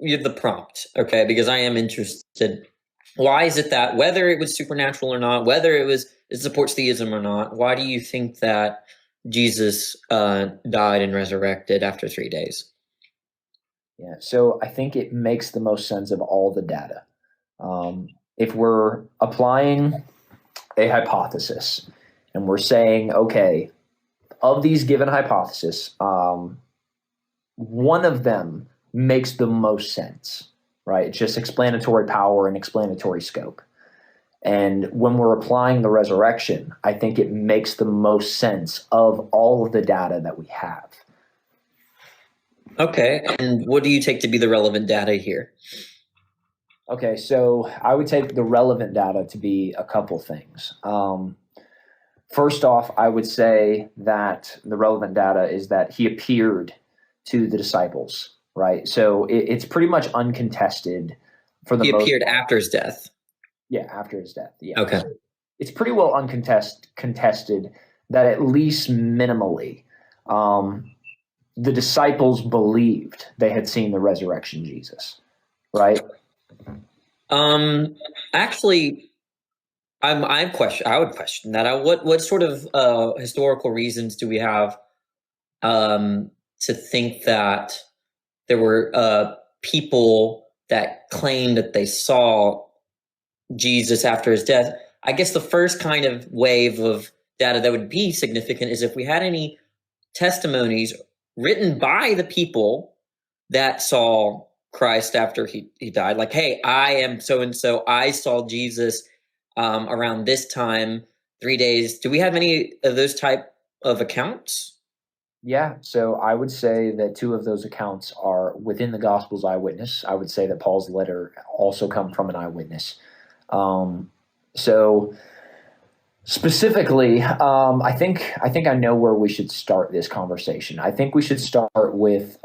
the prompt, okay? Because I am interested. Why is it that whether it was supernatural or not, whether it supports theism or not, why do you think that Jesus died and resurrected after 3 days? Yeah, so I think it makes the most sense of all the data. If we're applying a hypothesis and we're saying, okay, of these given hypotheses, one of them makes the most sense, right? It's just explanatory power and explanatory scope. And when we're applying the resurrection, I think it makes the most sense of all of the data that we have. Okay, and what do you take to be the relevant data here? Okay, so I would take the relevant data to be a couple things. First off, I would say that the relevant data is that he appeared to the disciples, right? So it's pretty much uncontested for the He most appeared part. after his death. Yeah, after his death. Yeah. Okay. So it's pretty well contested that at least minimally, the disciples believed they had seen the resurrection Jesus, right? Actually, I would question that. What sort of historical reasons do we have to think that there were people that claimed that they saw Jesus after his death? I guess the first kind of wave of data that would be significant is if we had any testimonies written by the people that saw Christ after he died. Like, hey, I am so and so. I saw Jesus around this time, 3 days. Do we have any of those type of accounts? Yeah, so I would say that two of those accounts are within the Gospels eyewitness. I would say that Paul's letter also come from an eyewitness. So specifically, I think I know where we should start this conversation. I think we should start with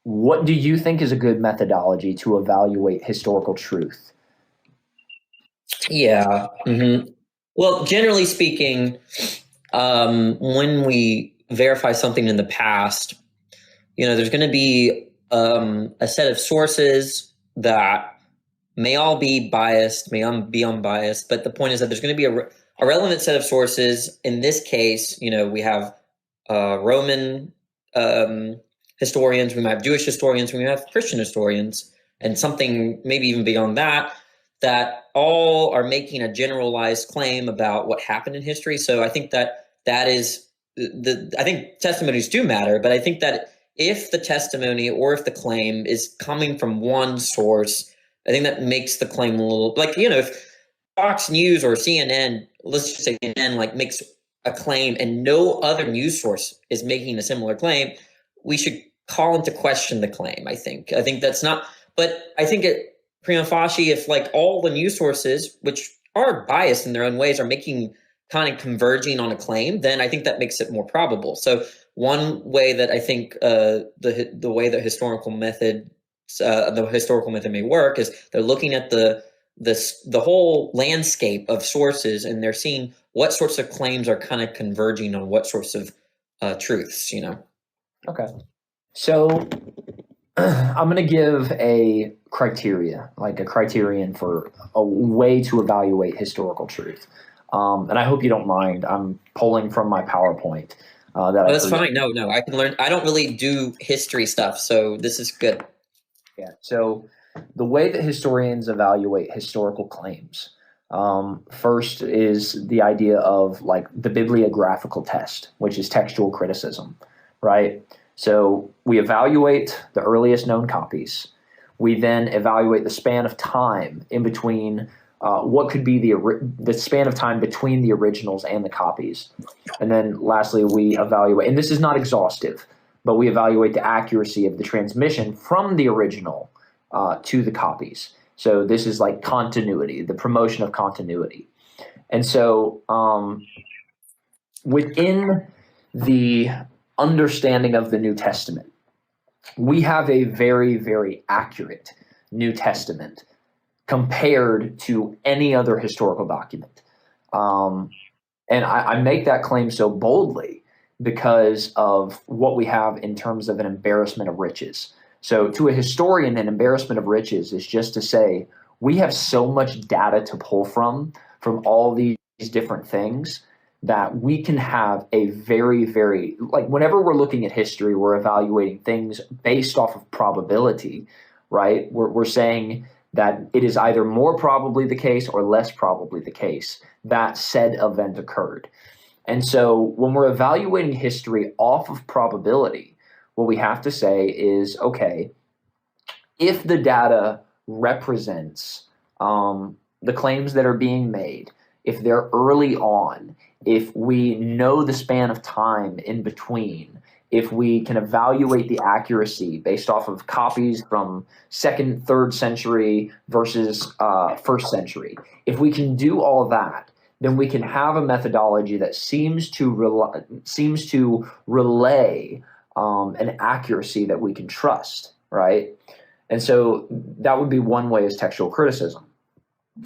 what do you think is a good methodology to evaluate historical truth? Yeah. Well, generally speaking, when we verify something in the past, there's going to be a set of sources that may all be biased, be unbiased, but the point is that there's going to be a relevant set of sources. In this case, we have Roman historians, we might have Jewish historians, we might have Christian historians, and something maybe even beyond that all are making a generalized claim about what happened in history. So I think that is I think testimonies do matter, but I think that if the testimony or if the claim is coming from one source, I think that makes the claim a little like, if Fox News or CNN, let's just say CNN, like makes a claim and no other news source is making a similar claim, we should call into question the claim. I think that's not, but I think it prima facie, if like all the news sources, which are biased in their own ways, are making kind of converging on a claim, then I think that makes it more probable. So one way that I think the way that the historical method may work is they're looking at the whole landscape of sources, and they're seeing what sorts of claims are kind of converging on what sorts of truths. Okay. So I'm going to give a criteria, like a criterion for a way to evaluate historical truth. And I hope you don't mind. I'm pulling from my PowerPoint. That's fine. No, I can learn. I don't really do history stuff, so this is good. Yeah. So the way that historians evaluate historical claims, first is the idea of like the bibliographical test, which is textual criticism, right? So we evaluate the earliest known copies. We then evaluate the span of time in between what could be the span of time between the originals and the copies. And then lastly, we evaluate, and this is not exhaustive, but we evaluate the accuracy of the transmission from the original to the copies. So this is like continuity, the promotion of continuity. And so within the understanding of the New Testament, we have a very, very accurate New Testament compared to any other historical document. And I make that claim so boldly because of what we have in terms of an embarrassment of riches. So to a historian, an embarrassment of riches is just to say, we have so much data to pull from all these different things that we can have a very, very, like whenever we're looking at history, we're evaluating things based off of probability, right? We're saying that it is either more probably the case or less probably the case that said event occurred. And so when we're evaluating history off of probability, what we have to say is, okay, if the data represents the claims that are being made, if they're early on, if we know the span of time in between, if we can evaluate the accuracy based off of copies from 2nd, 3rd century versus 1st century, if we can do all that, then we can have a methodology that seems to relay an accuracy that we can trust, right? And so that would be one way is textual criticism.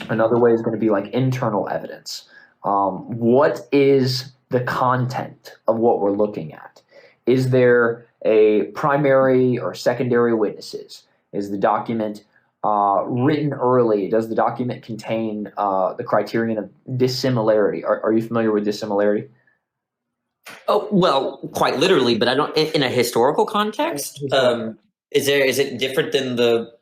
Another way is going to be like internal evidence. What is the content of what we're looking at? Is there a primary or secondary witnesses? Is the document written early? Does the document contain the criterion of dissimilarity? Are you familiar with dissimilarity? Oh, well, quite literally, but I don't in a historical context. Is it different than the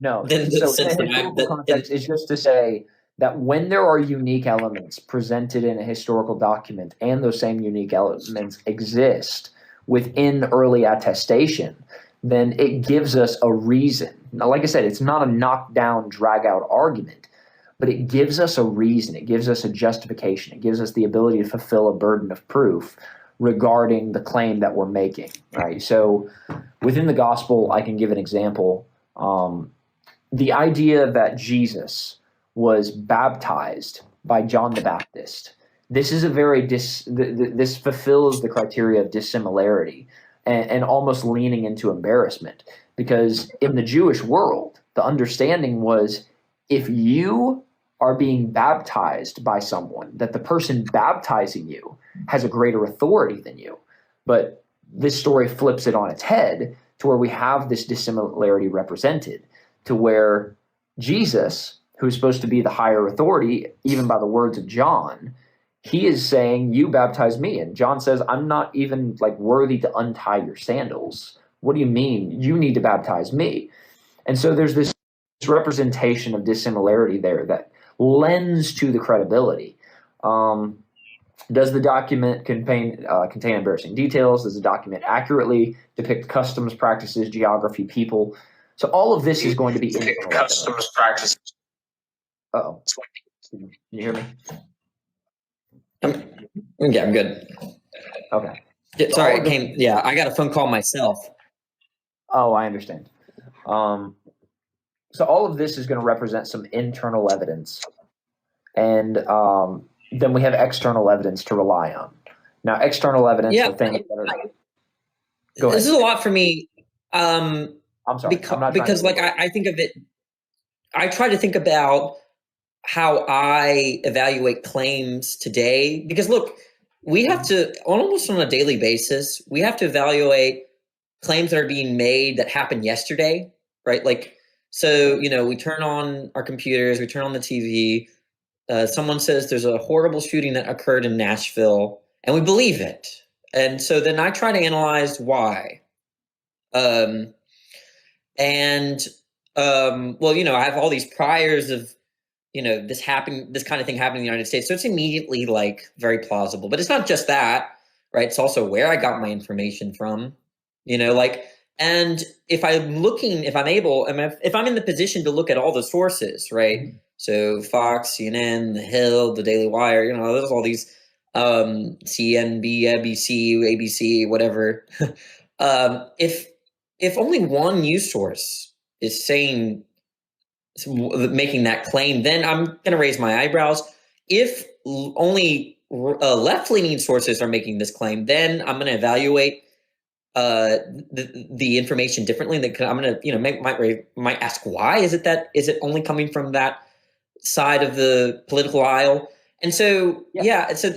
No. than the So sense in a historical context is just to say that when there are unique elements presented in a historical document and those same unique elements exist within early attestation, then it gives us a reason. Now, like I said, it's not a knockdown, drag-out argument, but it gives us a reason. It gives us a justification. It gives us the ability to fulfill a burden of proof regarding the claim that we're making, right? So within the gospel, I can give an example. The idea that Jesus was baptized by John the Baptist, this is a very this fulfills the criteria of dissimilarity and almost leaning into embarrassment, because in the Jewish world, the understanding was if you are being baptized by someone, that the person baptizing you has a greater authority than you. But this story flips it on its head to where we have this dissimilarity represented, to where Jesus, who's supposed to be the higher authority, even by the words of John, he is saying, you baptize me. And John says, I'm not even like worthy to untie your sandals. What do you mean? You need to baptize me. And so there's this representation of dissimilarity there that lends to the credibility. Does the document contain embarrassing details? Does the document accurately depict customs, practices, geography, people? So all of this is going to be customs practices. Uh-oh. Can you hear me? Yeah, I'm good. Okay. Yeah, sorry, it came. Yeah, I got a phone call myself. Oh, I understand. So all of this is going to represent some internal evidence, and then we have external evidence to rely on. Now, external evidence are things that are. Go ahead. This is a lot for me. I'm sorry. Because like I think of it, I try to think about how I evaluate claims today. Because look, we have to, almost on a daily basis, we have to evaluate claims that are being made that happened yesterday, right? Like, so, we turn on our computers, we turn on the TV, someone says there's a horrible shooting that occurred in Nashville, and we believe it. And so then I try to analyze why. Well, I have all these priors of, this kind of thing happened in the United States. So it's immediately like very plausible, but it's not just that, right? It's also where I got my information from, and if I'm in the position to look at all the sources, right? Mm-hmm. So Fox, CNN, The Hill, The Daily Wire, there's all these, CNB, ABC, whatever. If only one news source is making that claim, then I'm going to raise my eyebrows. If only left-leaning sources are making this claim, then I'm going to evaluate the information differently. I'm going to, might ask why is it only coming from that side of the political aisle? And so, so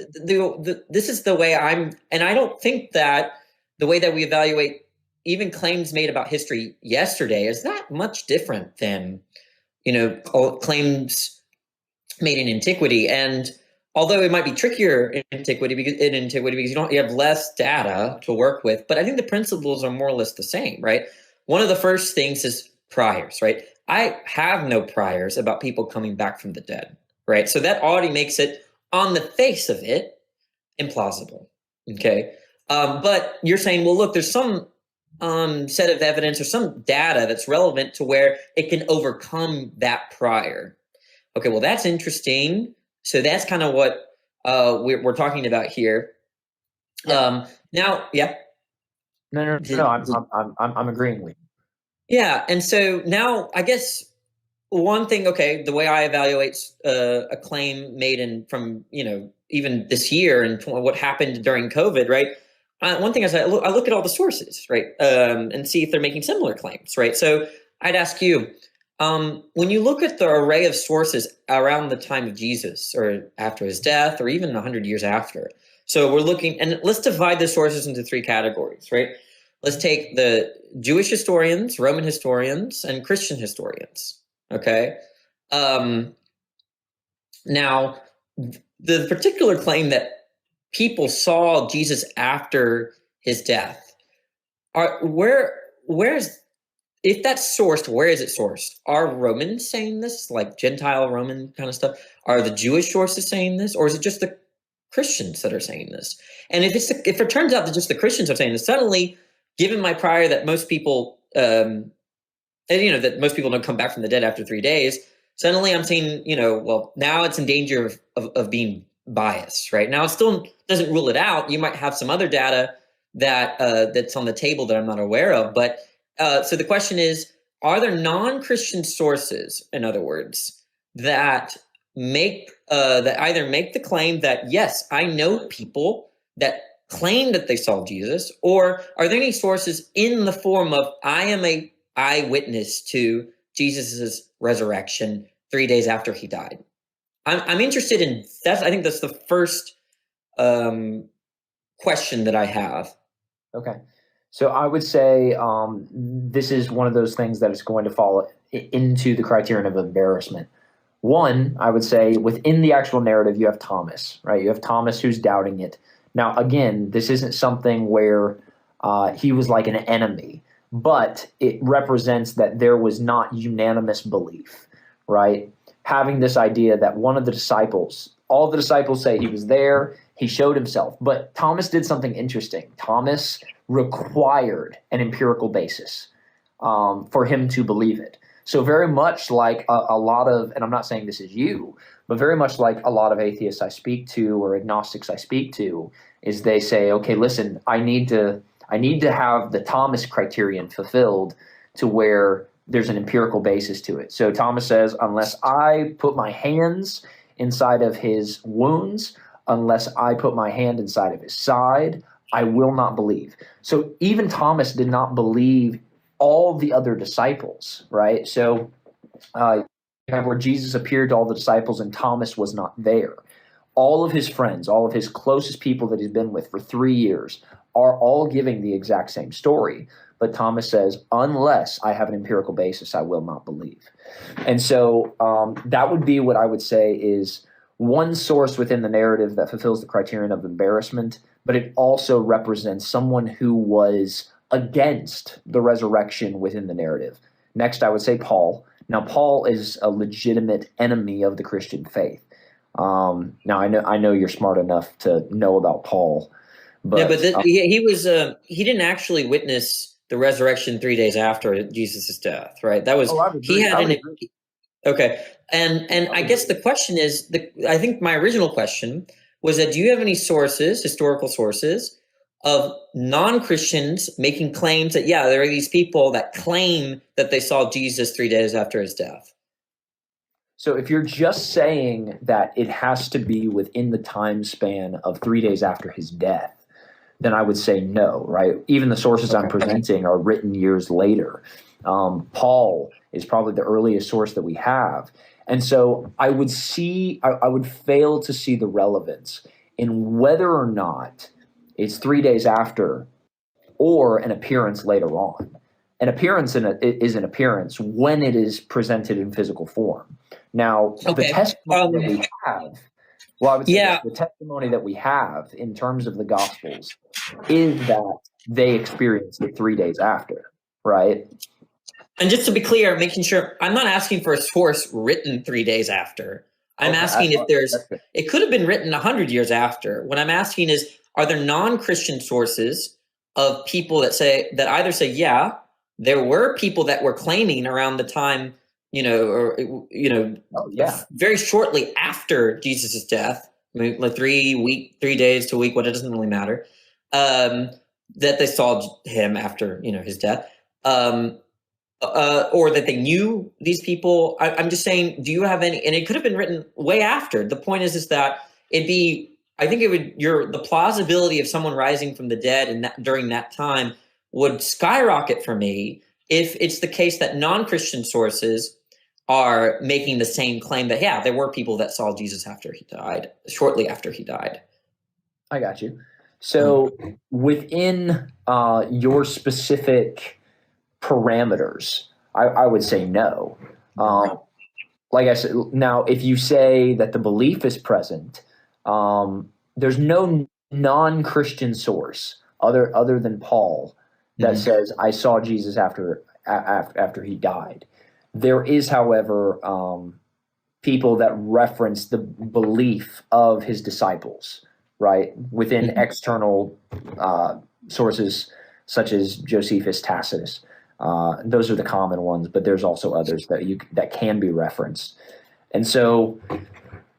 this is the way and I don't think that the way that we evaluate, even claims made about history yesterday is not much different than, claims made in antiquity. And although it might be trickier in antiquity because you have less data to work with, but I think the principles are more or less the same, right? One of the first things is priors, right? I have no priors about people coming back from the dead, right? So that already makes it, on the face of it, implausible. Okay. But you're saying, well, look, there's some set of evidence or some data that's relevant to where it can overcome that prior. Okay, well, that's interesting. So that's kind of what we're talking about here. Yeah. Now, yeah. No. I'm agreeing with you. Yeah, and so now I guess one thing, okay, the way I evaluate a claim made from even this year and what happened during COVID, right? One thing is I look at all the sources, right, and see if they're making similar claims, right? So I'd ask you, when you look at the array of sources around the time of Jesus or after his death or even 100 years after, so we're looking, and let's divide the sources into three categories, right? Let's take the Jewish historians, Roman historians, and Christian historians. Okay. Now, the particular claim that people saw Jesus after his death, if that's sourced, where is it sourced? Are Romans saying this, like Gentile Roman kind of stuff? Are the Jewish sources saying this, or is it just the Christians that are saying this? And if it turns out that just the Christians are saying this, suddenly, given my prior that most people, that most people don't come back from the dead after 3 days, suddenly I'm saying, well, now it's in danger of being biased, right? Now it still doesn't rule it out. You might have some other data that's on the table that I'm not aware of, but so the question is, are there non-Christian sources, in other words, that either make the claim that, yes, I know people that claim that they saw Jesus, or are there any sources in the form of, I am a eyewitness to Jesus's resurrection 3 days after he died? I'm interested in that. I think that's the first question that I have. Okay. So I would say this is one of those things that is going to fall into the criterion of embarrassment. One, I would say within the actual narrative, you have Thomas, right? You have Thomas who's doubting it. Now, again, this isn't something where he was like an enemy, but it represents that there was not unanimous belief, right? Having this idea that one of the disciples, all the disciples say he was there, he showed himself, but Thomas did something interesting. Thomas required an empirical basis for him to believe it. So very much like a lot of, and I'm not saying this is you, but very much like a lot of atheists I speak to or agnostics I speak to, is they say, okay, listen, I need to have the Thomas criterion fulfilled to where there's an empirical basis to it. So Thomas says, unless I put my hands inside of his wounds, unless I put my hand inside of his side, I will not believe. So even Thomas did not believe all the other disciples, right? So where Jesus appeared to all the disciples and Thomas was not there. All of his friends, all of his closest people that he's been with for 3 years are all giving the exact same story. But Thomas says, unless I have an empirical basis, I will not believe. And so that would be what I would say is one source within the narrative that fulfills the criterion of embarrassment, but it also represents someone who was against the resurrection within the narrative. Next, I would say Paul. Now, Paul is a legitimate enemy of the Christian faith. Now, I know you're smart enough to know about Paul, but yeah, but he didn't actually witness the resurrection 3 days after Jesus' death, right? That was okay. And I guess the question is, I think my original question was that, do you have any sources, historical sources, of non-Christians making claims that, yeah, there are these people that claim that they saw Jesus 3 days after his death? So if you're just saying that it has to be within the time span of 3 days after his death, then I would say no, right? Even the sources I'm presenting are written years later. Paul is probably the earliest source that we have. And so I would fail to see the relevance in whether or not it's 3 days after or an appearance later on. An appearance is an appearance when it is presented in physical form. Now, the testimony that we have, well, I would say this, the testimony that we have in terms of the Gospels is that they experienced it 3 days after, right? And just to be clear, making sure, I'm not asking for a source written 3 days after. I'm asking if it could have been written 100 years after. What I'm asking is, are there non-Christian sources of people that either say, yeah, there were people that were claiming around the time, very shortly after Jesus' death, I mean, like 3 days to a week, it doesn't really matter, that they saw him after, his death, or that they knew these people. I'm just saying, do you have any, and it could have been written way after. The point is that the plausibility of someone rising from the dead and during that time would skyrocket for me if it's the case that non-Christian sources are making the same claim that, yeah, there were people that saw Jesus after he died, shortly after he died. I got you. So within your specific parameters, I would say no. Like I said, now, if you say that the belief is present, there's no non-Christian source other than Paul that says, I saw Jesus after he died. There is, however, people that reference the belief of his disciples, right, within external sources such as Josephus, Tacitus. Those are the common ones, but there's also others that can be referenced. And so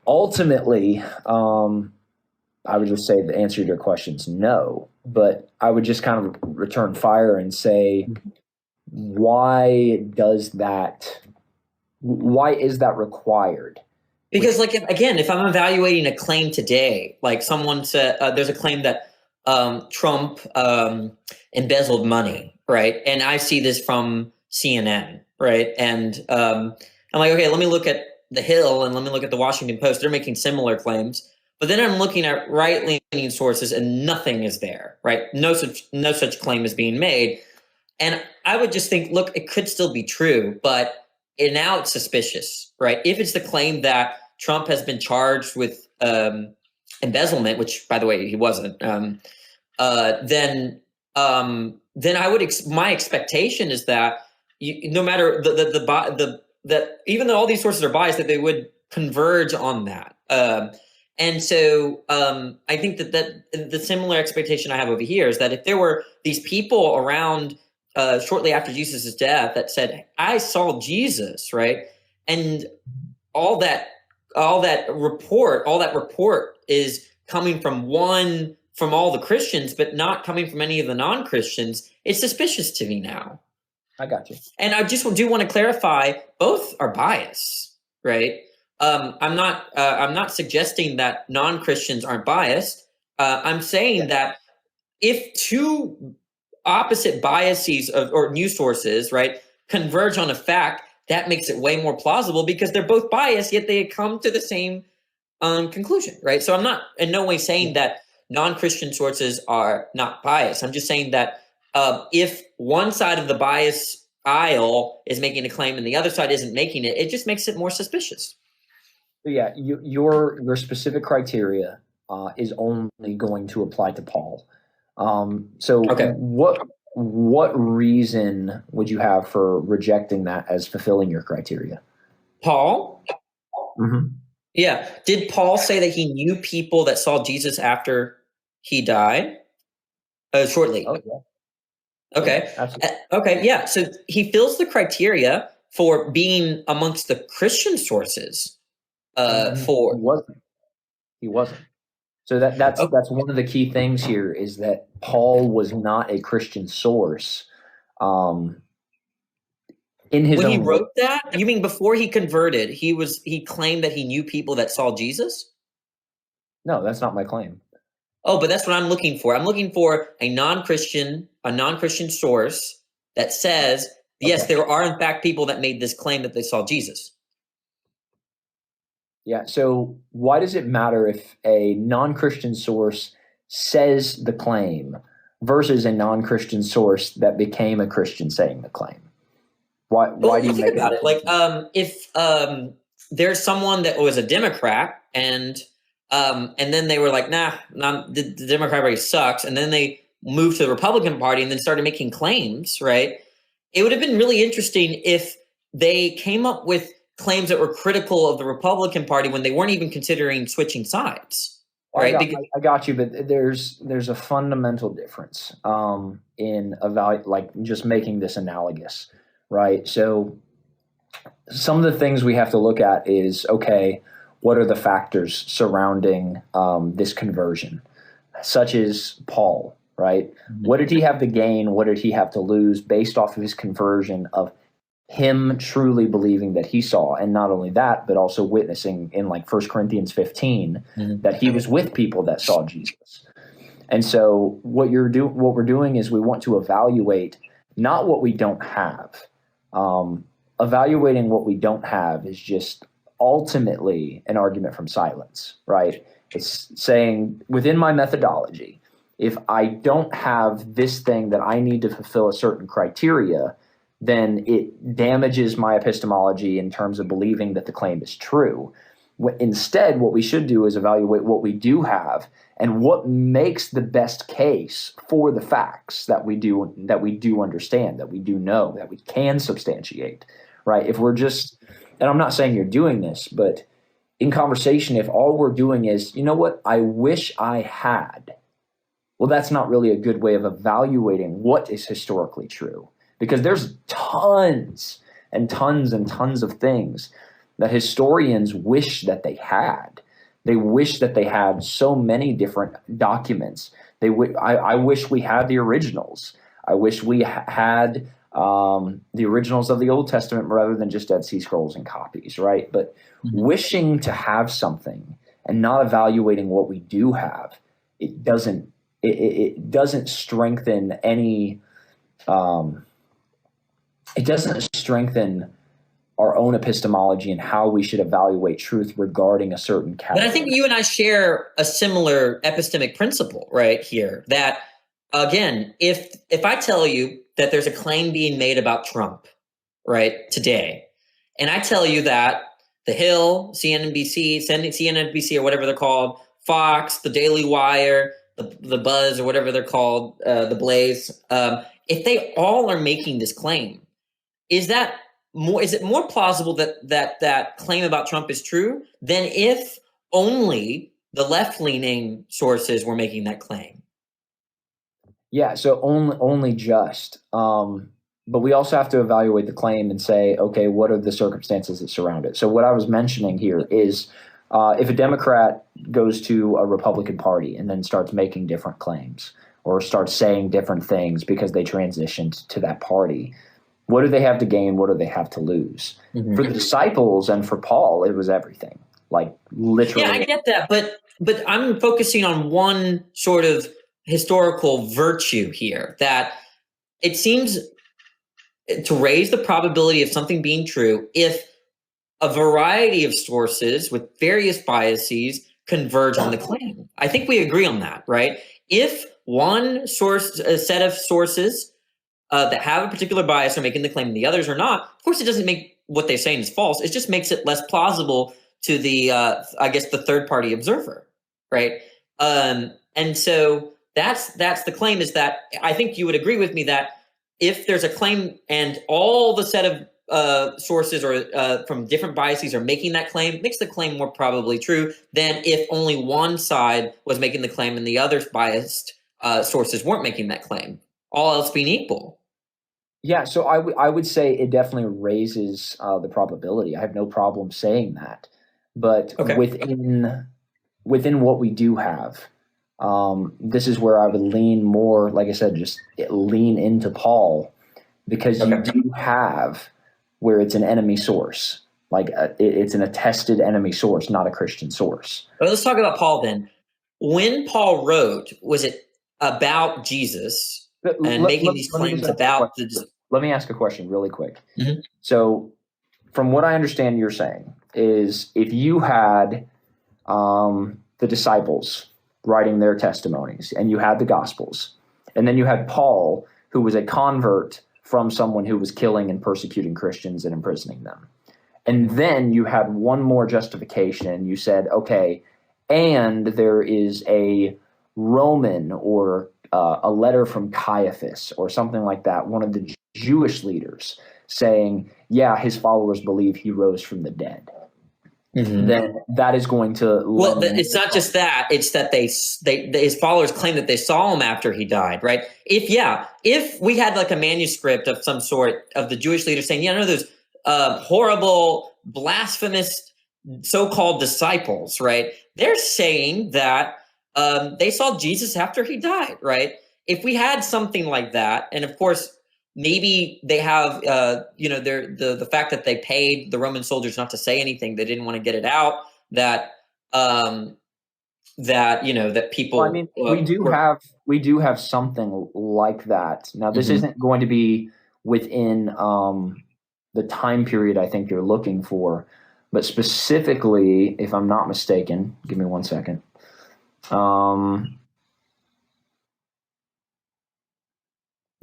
ultimately, I would just say the answer to your question is no, but I would just kind of return fire and say, why is that required? Because, if I'm evaluating a claim today, like someone said, there's a claim that Trump embezzled money, right? And I see this from CNN, right? And I'm like, okay, let me look at The Hill and let me look at the Washington Post. They're making similar claims. But then I'm looking at right-leaning sources and nothing is there, right? No such claim is being made. And I would just think, look, it could still be true, but now it's suspicious, right? If it's the claim that Trump has been charged with embezzlement, which, by the way, he wasn't, then I would my expectation is that no matter that even though all these sources are biased, that they would converge on that. And so I think that the similar expectation I have over here is that if there were these people around shortly after Jesus' death that said, I saw Jesus, right? And all that report is coming from all the Christians, but not coming from any of the non-Christians, it's suspicious to me now. I got you. And I just do want to clarify, both are biased, right? I'm not suggesting that non-Christians aren't biased. I'm saying that if two opposite biases or news sources, right, converge on a fact, that makes it way more plausible because they're both biased, yet they come to the same conclusion, right? So I'm not in no way saying that non-Christian sources are not biased. I'm just saying that if one side of the bias aisle is making a claim and the other side isn't making it, it just makes it more suspicious. Yeah, your specific criteria is only going to apply to Paul. Okay. What reason would you have for rejecting that as fulfilling your criteria? Paul? Mm-hmm. Yeah. Did Paul say that he knew people that saw Jesus after he died? Shortly. Oh, yeah. Okay. Absolutely. Okay. Yeah. So he fills the criteria for being amongst the Christian sources. He wasn't. So that's one of the key things here is that Paul was not a Christian source. In his when he own wrote that, you mean before he converted, he claimed that he knew people that saw Jesus? No, that's not my claim. Oh, but that's what I'm looking for. I'm looking for a non-Christian source that says, yes, there are in fact people that made this claim that they saw Jesus. Yeah. So why does it matter if a non-Christian source says the claim, versus a non-Christian source that became a Christian saying the claim? Why do you think make about it? Like, if there's someone that was a Democrat and then they were like, the Democrat Party sucks, and then they moved to the Republican Party and then started making claims, right? It would have been really interesting if they came up with claims that were critical of the Republican Party when they weren't even considering switching sides, right? I got you, but there's a fundamental difference in just making this analogous, right? So some of the things we have to look at is, okay, what are the factors surrounding this conversion, such as Paul, right? Mm-hmm. What did he have to gain? What did he have to lose based off of his conversion of him truly believing that he saw? And not only that, but also witnessing in like 1 Corinthians 15 that he was with people that saw Jesus. And so what we're doing is we want to evaluate not what we don't have. Evaluating what we don't have is just ultimately an argument from silence, right? It's saying within my methodology, if I don't have this thing that I need to fulfill a certain criteria, then it damages my epistemology in terms of believing that the claim is true. Instead, what we should do is evaluate what we do have and what makes the best case for the facts that we do understand, that we do know, that we can substantiate, right? If we're just, and I'm not saying you're doing this, but in conversation, if all we're doing is, you know what, I wish I had, well, that's not really a good way of evaluating what is historically true. Because there's tons and tons and tons of things that historians wish that they had. They wish that they had so many different documents. I wish we had the originals. I wish we had the originals of the Old Testament rather than just Dead Sea Scrolls and copies, right? But wishing to have something and not evaluating what we do have, it doesn't strengthen any. It doesn't strengthen our own epistemology and how we should evaluate truth regarding a certain category. But I think you and I share a similar epistemic principle right here that, again, if I tell you that there's a claim being made about Trump, right, today, and I tell you that The Hill, CNBC or whatever they're called, Fox, The Daily Wire, the Buzz or whatever they're called, The Blaze, if they all are making this claim, is it more plausible that claim about Trump is true than if only the left-leaning sources were making that claim? Yeah, so only just. But we also have to evaluate the claim and say, okay, what are the circumstances that surround it? So what I was mentioning here is if a Democrat goes to a Republican Party and then starts making different claims or starts saying different things because they transitioned to that party, what do they have to gain? What do they have to lose? Mm-hmm. For the disciples and for Paul, it was everything. Like literally. Yeah, I get that, but I'm focusing on one sort of historical virtue here, that it seems to raise the probability of something being true if a variety of sources with various biases converge on the claim. I think we agree on that, right? If one source, a set of sources that have a particular bias are making the claim and the others are not, of course it doesn't make what they're saying is false. It just makes it less plausible to the, I guess, the third-party observer, right? And so that's the claim, is that I think you would agree with me that if there's a claim and all the set of sources or from different biases are making that claim, it makes the claim more probably true than if only one side was making the claim and the other biased sources weren't making that claim, all else being equal. Yeah, so I would say it definitely raises the probability. I have no problem saying that. But okay, within what we do have, this is where I would lean more, like I said, just lean into Paul, because you do have where it's an enemy source. Like it's an attested enemy source, not a Christian source. Well, let's talk about Paul then. When Paul wrote, was it about Jesus and making these claims about the... Let me ask a question really quick. Mm-hmm. So from what I understand you're saying is if you had the disciples writing their testimonies and you had the Gospels And then you had Paul, who was a convert from someone who was killing and persecuting Christians and imprisoning them. And then you had one more justification. You said, okay, and there is a Roman or a letter from Caiaphas or something like that, one of the Jewish leaders, saying, yeah, his followers believe he rose from the dead. Mm-hmm. Then that is going to... Well, it's not just that. It's that his followers claim that they saw him after he died, right? If we had like a manuscript of some sort of the Jewish leader saying, yeah, no, those horrible, blasphemous so-called disciples, right? They're saying that they saw Jesus after he died, right? If we had something like that, and of course, maybe they have, the fact that they paid the Roman soldiers not to say anything, they didn't want to get it out. That people. Well, I mean, we do have something like that. Now, this isn't going to be within the time period I think you're looking for, but specifically, if I'm not mistaken, give me 1 second.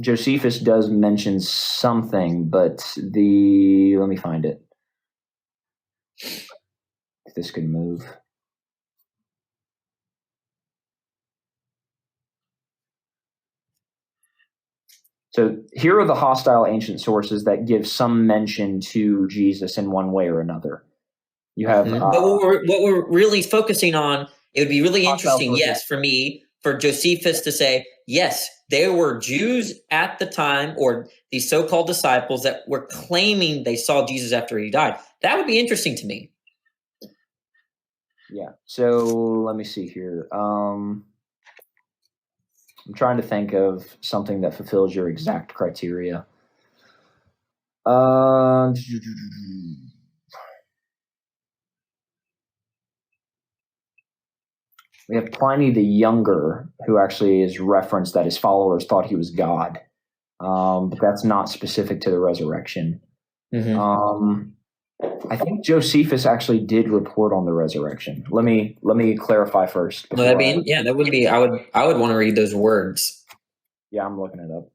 Josephus does mention something, but let me find it. If this could move. So here are the hostile ancient sources that give some mention to Jesus in one way or another. You have, but what we're really focusing on, it would be really interesting, yes, for Josephus to say, yes, there were Jews at the time, or these so-called disciples that were claiming they saw Jesus after he died. That would be interesting to me. Yeah. So let me see here. I'm trying to think of something that fulfills your exact criteria. We have Pliny the Younger, who actually is referenced that his followers thought he was God, but that's not specific to the resurrection. Mm-hmm. I think Josephus actually did report on the resurrection. Let me clarify first. That would be. I would want to read those words. Yeah, I'm looking it up.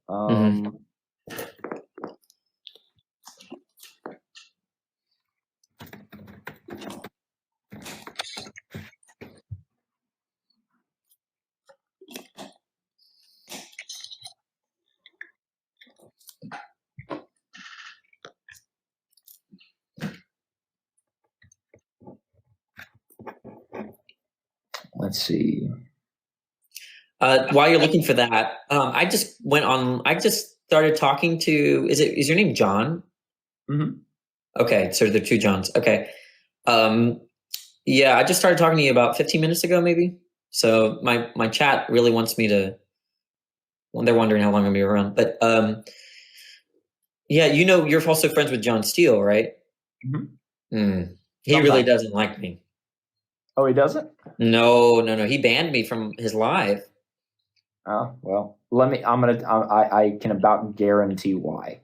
Let's see. While you're looking for that, I just started talking to. Is your name John? Mm-hmm. Okay, so there are two Johns. Okay. I just started talking to you about 15 minutes ago, maybe. So my chat really wants me to. Well, they're wondering how long I'm gonna be around, but you're also friends with John Steele, right? Mm-hmm. He really doesn't like me. Oh, he doesn't? No. He banned me from his live. Oh, well, I can about guarantee why.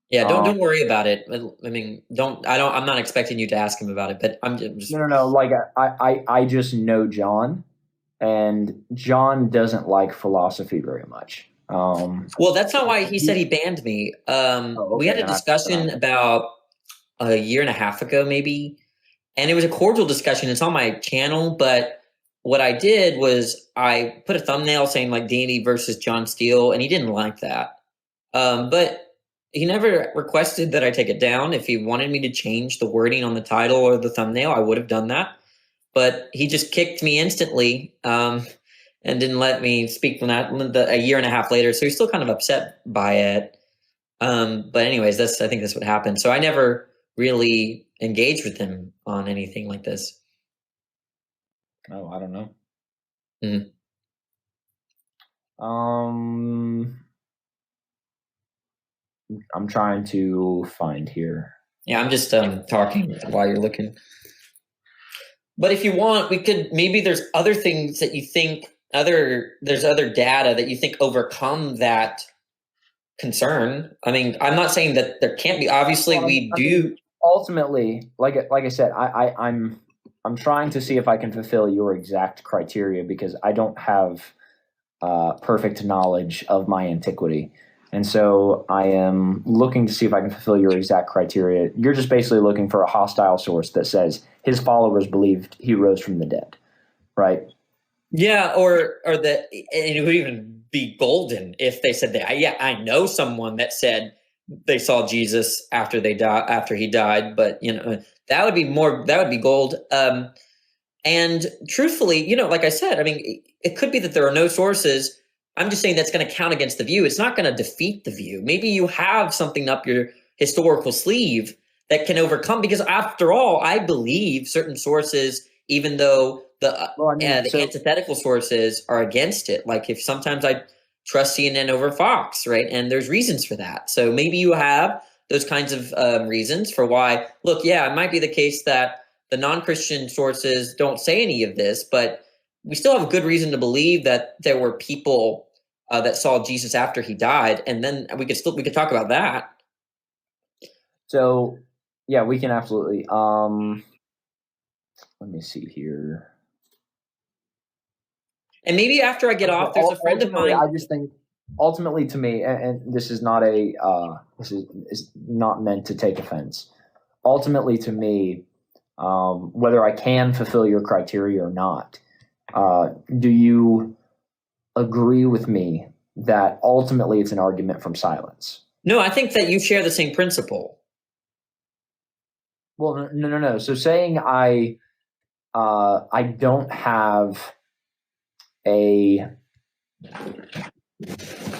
Yeah, don't worry about it. I mean, I'm not expecting you to ask him about it, but I'm just. No. Like I just know John, and John doesn't like philosophy very much. Well, that's not why he said he banned me. We had a discussion about a year and a half ago, maybe. And it was a cordial discussion. It's on my channel, but what I did was I put a thumbnail saying like Danny versus John Steele, and he didn't like that. But he never requested that I take it down. If he wanted me to change the wording on the title or the thumbnail, I would have done that. But he just kicked me instantly and didn't let me speak from that a year and a half later. So he's still kind of upset by it. But anyways, I think that's what happened. So I never really engaged with him on anything like this. Oh, I don't know. Mm-hmm. I'm trying to find here. Yeah, I'm just talking while you're looking. But if you want, maybe there's other things that you think there's other data that you think overcome that concern. I mean, I'm not saying that there can't be. Obviously, Ultimately, like I said, I'm trying to see if I can fulfill your exact criteria because I don't have perfect knowledge of my antiquity. And so I am looking to see if I can fulfill your exact criteria. You're just basically looking for a hostile source that says his followers believed he rose from the dead, right? Yeah, or that it would even be golden if they said that. Yeah, I know someone that said they saw Jesus after he died, but that would be gold. And truthfully, like I said, I mean, it could be that there are no sources. I'm just saying that's going to count against the view. It's not going to defeat the view. Maybe you have something up your historical sleeve that can overcome, because after all, I believe certain sources, even though the antithetical sources are against it. Like if sometimes I trust CNN over Fox, right? And there's reasons for that. So maybe you have those kinds of reasons for why, look, yeah, it might be the case that the non-Christian sources don't say any of this, but we still have a good reason to believe that there were people that saw Jesus after he died, and then we could talk about that. So, yeah, we can absolutely. Let me see here. And maybe after I get off, there's a friend of mine. I just think ultimately, to me, and this is not this is not meant to take offense. Ultimately, to me, whether I can fulfill your criteria or not, do you agree with me that ultimately it's an argument from silence? No, I think that you share the same principle. Well, no. So saying I don't have a,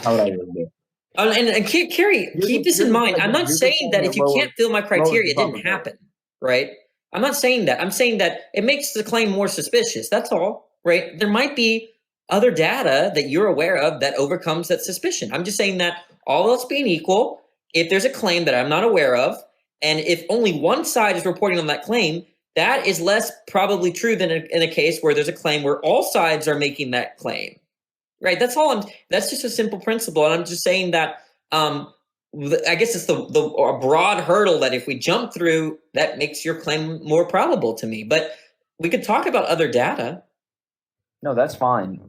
how would I word it? And Carrie, keep this in mind. I'm not saying that if you can't fill my criteria, it didn't happen, right? I'm not saying that. I'm saying that it makes the claim more suspicious. That's all, right? There might be other data that you're aware of that overcomes that suspicion. I'm just saying that all else being equal, if there's a claim that I'm not aware of, and if only one side is reporting on that claim, that is less probably true than in a case where there's a claim where all sides are making that claim, right? That's all. That's just a simple principle, and I'm just saying that. I guess it's the broad hurdle that if we jump through, that makes your claim more probable to me. But we could talk about other data. No, that's fine.